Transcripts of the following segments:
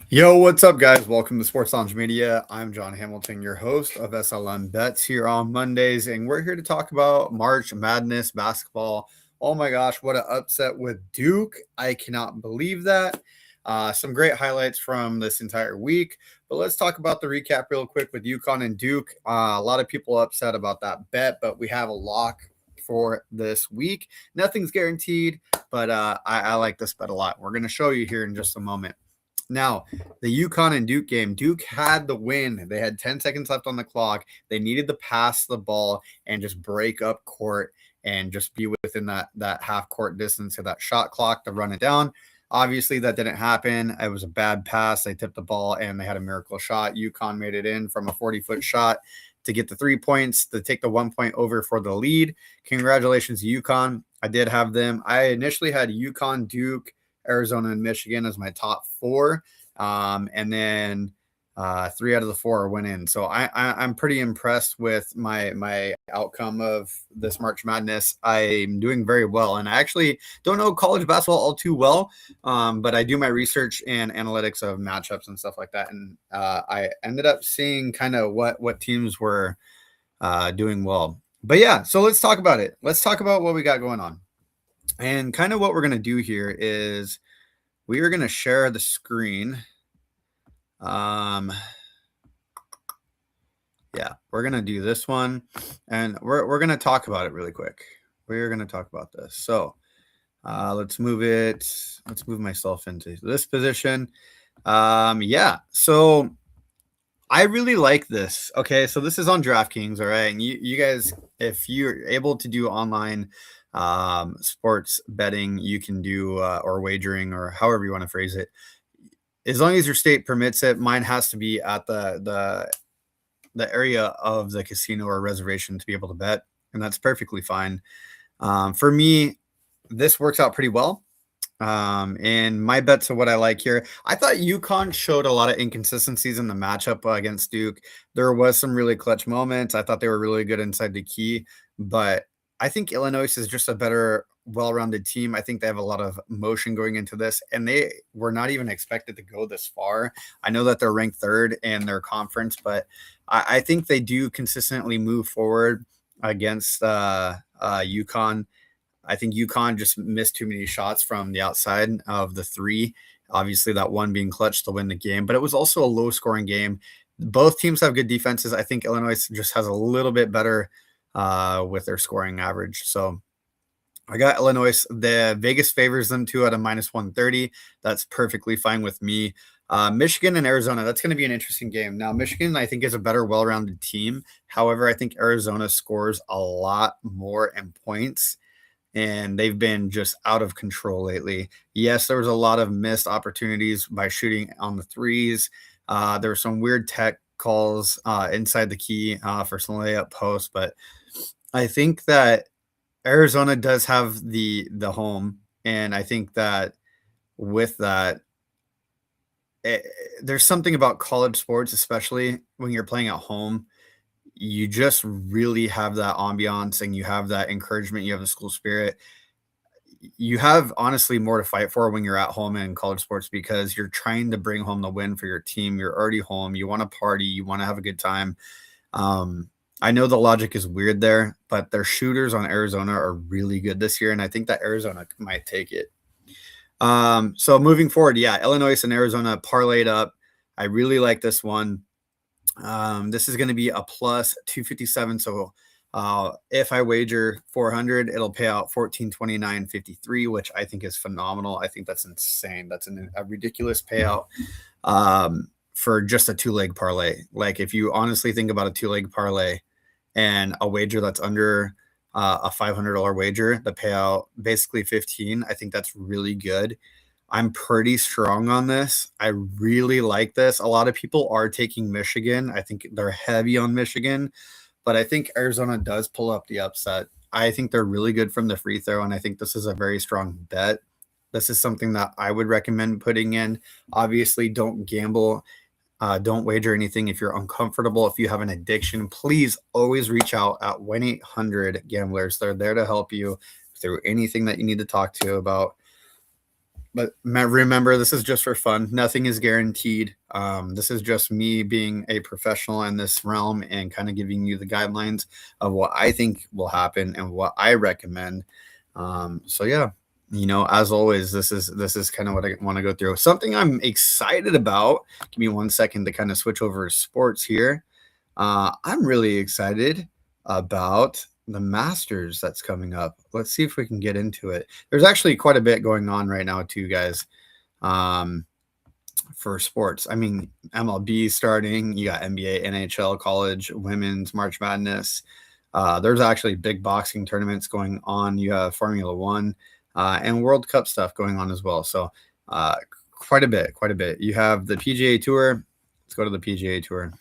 Yo, what's up, guys? Welcome to Sports Lounge Media. I'm John Hamilton, your host of SLM Bets here on Mondays, and we're here to talk about March Madness basketball. Oh my gosh, what an upset with Duke! I cannot believe that. Some great highlights from this entire week, but let's talk about the recap real quick with UConn and Duke. A lot of people upset about that bet, but we have a lock for this week. Nothing's guaranteed, but I like this bet a lot. We're going to show you here in just a moment. Now, the UConn and Duke game, Duke had the win. They had 10 seconds left on the clock. They needed to pass the ball and just break up court and just be within that half court distance of that shot clock to run it down. Obviously, that didn't happen. It was a bad pass. They tipped the ball and they had a miracle shot. UConn made it in from a 40-foot shot to get the 3 points, to take the 1 point over for the lead. Congratulations, UConn. I did have them. I initially had UConn, Duke, Arizona, and Michigan as my top four. And then 3 out of the 4 went in. So I'm pretty impressed with my outcome of this March Madness. I'm doing very well. And I actually don't know college basketball all too well, but I do my research and analytics of matchups and stuff like that. And I ended up seeing kind of what teams were doing well. But yeah, so let's talk about it. Let's talk about what we got going on. And kind of what we're going to do here is we are going to share the screen. Yeah, we're going to do this one, and we're going to talk about it really quick. We're going to talk about this. So let's move it. Let's move myself into this position. Yeah, so I really like this. Okay, so this is on DraftKings, all right? And you guys, if you're able to do online sports betting, you can do or wagering, or however you want to phrase it, as long as your state permits it. Mine has to be at the area of the casino or reservation to be able to bet, and that's perfectly fine. For me, this works out pretty well. And my bets are what I like here. I thought UConn showed a lot of inconsistencies in the matchup against Duke. There was some really clutch moments. I thought they were really good inside the key, but I think Illinois is just a better, well-rounded team. I think they have a lot of motion going into this, and they were not even expected to go this far. I know that they're ranked 3rd in their conference, but I think they do consistently move forward against UConn. I think UConn just missed too many shots from the outside of the 3. Obviously, that one being clutch to win the game, but it was also a low-scoring game. Both teams have good defenses. I think Illinois just has a little bit better with their scoring average. So I got Illinois. The Vegas favors them 2 at a -130. That's perfectly fine with me. Michigan and Arizona, that's going to be an interesting game. Now, Michigan, I think, is a better, well-rounded team. However, I think Arizona scores a lot more in points, and they've been just out of control lately. Yes, there was a lot of missed opportunities by shooting on the 3s. There were some weird tech calls inside the key for some layup posts, but I think that Arizona does have the home, and I think that with that, there's something about college sports, especially when you're playing at home. You just really have that ambiance, and you have that encouragement. You have the school spirit. You have honestly more to fight for when you're at home in college sports, because you're trying to bring home the win for your team. You're already home. You want to party. You want to have a good time. I know the logic is weird there, but their shooters on Arizona are really good this year, and I think that Arizona might take it. So moving forward, yeah, Illinois and Arizona parlayed up. I really like this one. This is going to be a plus 257. So if I wager 400, it'll pay out 1429.53, which I think is phenomenal. I think that's insane. That's a ridiculous payout for just a 2-leg parlay. Like, if you honestly think about a 2-leg parlay and a wager that's under a $500 wager, the payout basically 15. I think that's really good. I'm pretty strong on this. I really like this. A lot of people are taking Michigan. I think they're heavy on Michigan, but I think Arizona does pull up the upset. I think they're really good from the free throw, and I think this is a very strong bet. This is something that I would recommend putting in. Obviously, don't gamble. Don't wager anything if you're uncomfortable. If you have an addiction, please always reach out at 1-800-GAMBLERS. They're there to help you through anything that you need to talk to about. But remember, this is just for fun. Nothing is guaranteed. This is just me being a professional in this realm and kind of giving you the guidelines of what I think will happen and what I recommend. So yeah, as always, this is kind of what I want to go through. Something I'm excited about. Give me 1 second to kind of switch over to sports here. I'm really excited about the Masters that's coming up. Let's see if we can get into it. There's actually quite a bit going on right now too, guys, for sports. I mean, MLB starting, you got NBA, NHL, college, women's, March Madness. There's actually big boxing tournaments going on. You have Formula One and World Cup stuff going on as well. So quite a bit. You have the PGA Tour. Let's go to the PGA Tour.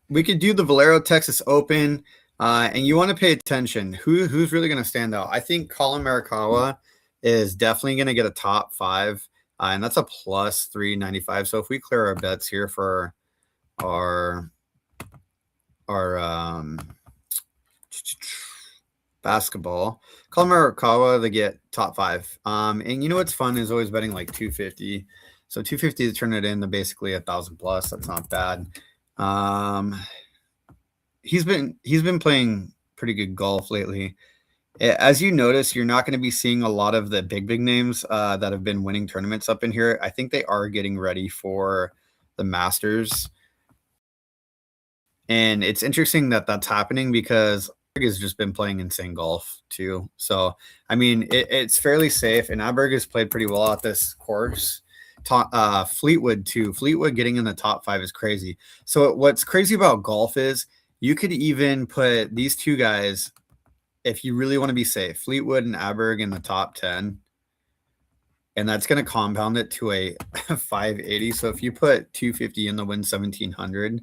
We could do the Valero Texas Open, and you want to pay attention. Who's really going to stand out? I think Colin Morikawa is definitely going to get a top 5, and that's a plus 395. So if we clear our bets here for our basketball, Colin Morikawa, they get top 5. And you know what's fun is always betting like 250. So 250 to turn it into basically 1,000 plus. That's not bad. He's been playing pretty good golf lately. As you notice, you're not going to be seeing a lot of the big names that have been winning tournaments up in here. I think they are getting ready for the Masters. And it's interesting that that's happening because Aberg has just been playing insane golf too. So, I mean, it's fairly safe, and Aberg has played pretty well at this course. Fleetwood too. Fleetwood getting in the top 5 is crazy. So what's crazy about golf is you could even put these two guys, if you really want to be safe, Fleetwood and Aberg in the top 10, and that's going to compound it to a 580. So if you put 250 in the win 1700,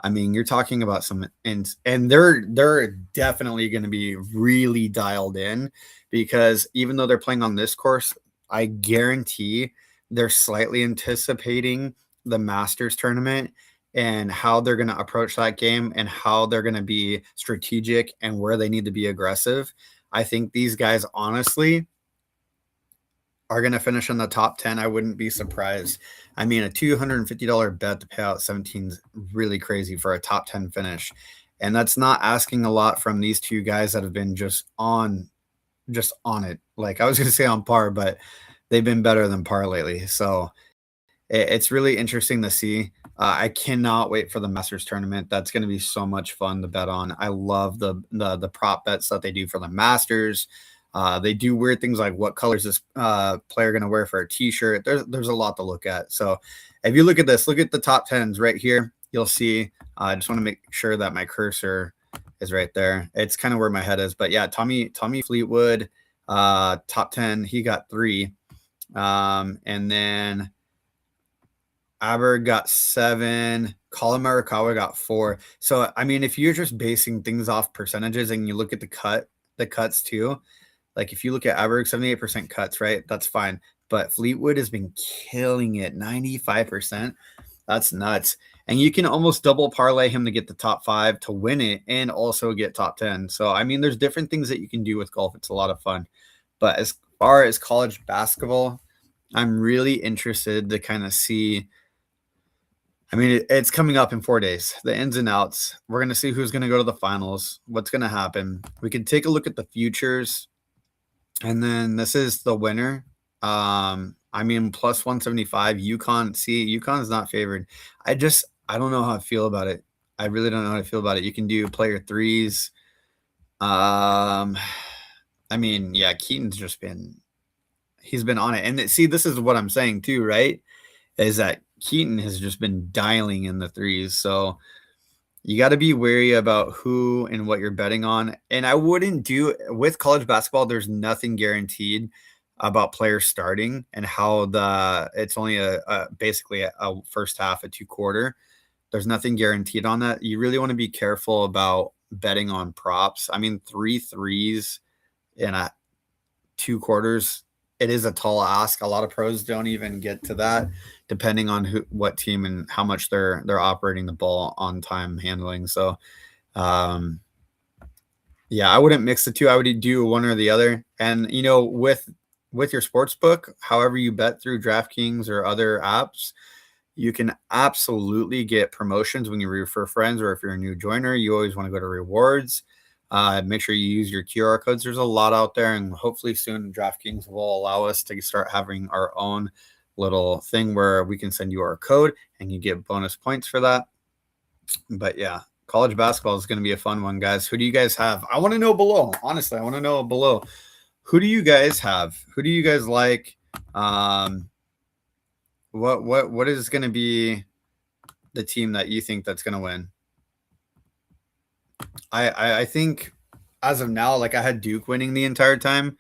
I mean, you're talking about some, and they're definitely going to be really dialed in, because even though they're playing on this course, I guarantee they're slightly anticipating the Masters tournament and how they're going to approach that game and how they're going to be strategic and where they need to be aggressive. I think these guys honestly are going to finish in the top 10. I wouldn't be surprised. I mean, a $250 bet to pay out 17 is really crazy for a top 10 finish. And that's not asking a lot from these two guys that have been just on it. Like, I was going to say on par, but they've been better than par lately. So it's really interesting to see. I cannot wait for the Masters tournament. That's going to be so much fun to bet on. I love the prop bets that they do for the Masters. They do weird things like what color is this player going to wear for a t-shirt. There's a lot to look at. So if you look at this, look at the top 10s right here. You'll see, I just want to make sure that my cursor is right there. It's kind of where my head is, but yeah, Tommy Fleetwood, top 10, he got 3. And then Aberg got 7. Colin Morikawa got 4. So, I mean, if you're just basing things off percentages and you look at the cuts too, like if you look at Aberg, 78% cuts, right? That's fine. But Fleetwood has been killing it, 95%. That's nuts. And you can almost double parlay him to get the top 5 to win it and also get top 10. So, I mean, there's different things that you can do with golf. It's a lot of fun. But as far as college basketball, I'm really interested to kind of see. I mean, it's coming up in 4 days, the ins and outs. We're going to see who's going to go to the finals, what's going to happen. We can take a look at the futures. And then this is the winner. I mean, plus 175. UConn is not favored. I don't know how I feel about it. I really don't know how I feel about it. You can do player 3s. I mean, yeah, Keaton's he's been on it. And see, this is what I'm saying too, right? Is that Keaton has just been dialing in the 3s. So you got to be wary about who and what you're betting on. And I wouldn't do with college basketball. There's nothing guaranteed about players starting and how it's only basically a first half, a 2 quarter. There's nothing guaranteed on that. You really want to be careful about betting on props. I mean, 3 threes in 2 quarters, it is a tall ask. A lot of pros don't even get to that, depending on what team and how much they're operating the ball on time handling. So Yeah, I wouldn't mix the two. I would do one or the other. And you know, with your sports book, however you bet through DraftKings or other apps, you can absolutely get promotions when you refer friends, or if you're a new joiner, you always want to go to rewards. Make sure you use your QR codes. There's a lot out there, and hopefully soon DraftKings will allow us to start having our own little thing where we can send you our code and you get bonus points for that. But yeah, college basketball is going to be a fun one, guys. Who do you guys have? I want to know below. Honestly, I want to know below. Who do you guys have? Who do you guys like? Um, what is going to be the team that you think that's going to win? I think as of now, like I had Duke winning the entire time.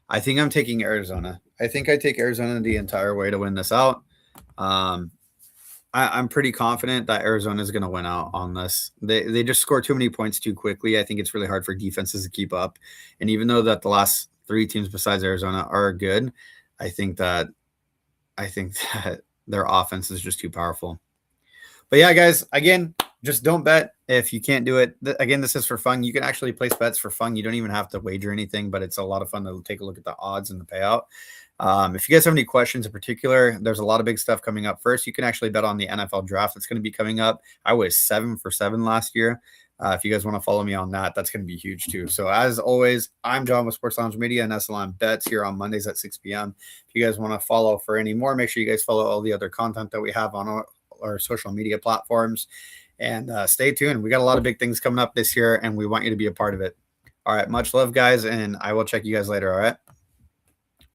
I think I'm taking Arizona. I think I take Arizona the entire way to win this out. Um, I'm pretty confident that Arizona is going to win out on this. They just score too many points too quickly. I think it's really hard for defenses to keep up. And even though that the last three teams besides Arizona are good, I think that I think that their offense is just too powerful. But yeah, guys, again, just don't bet if you can't do it. Again, this is for fun. You can actually place bets for fun. You don't even have to wager anything, but it's a lot of fun to take a look at the odds and the payout. If you guys have any questions in particular, there's a lot of big stuff coming up. First, you can actually bet on the NFL draft that's going to be coming up. I was 7 for 7 last year. If you guys want to follow me on that, that's going to be huge too. So as always, I'm John with Sports Lounge Media and SLM Bets here on Mondays at 6 p.m. If you guys want to follow for any more, make sure you guys follow all the other content that we have on our social media platforms. And stay tuned. We got a lot of big things coming up this year, and we want you to be a part of it. All right. Much love, guys, and I will check you guys later. All right.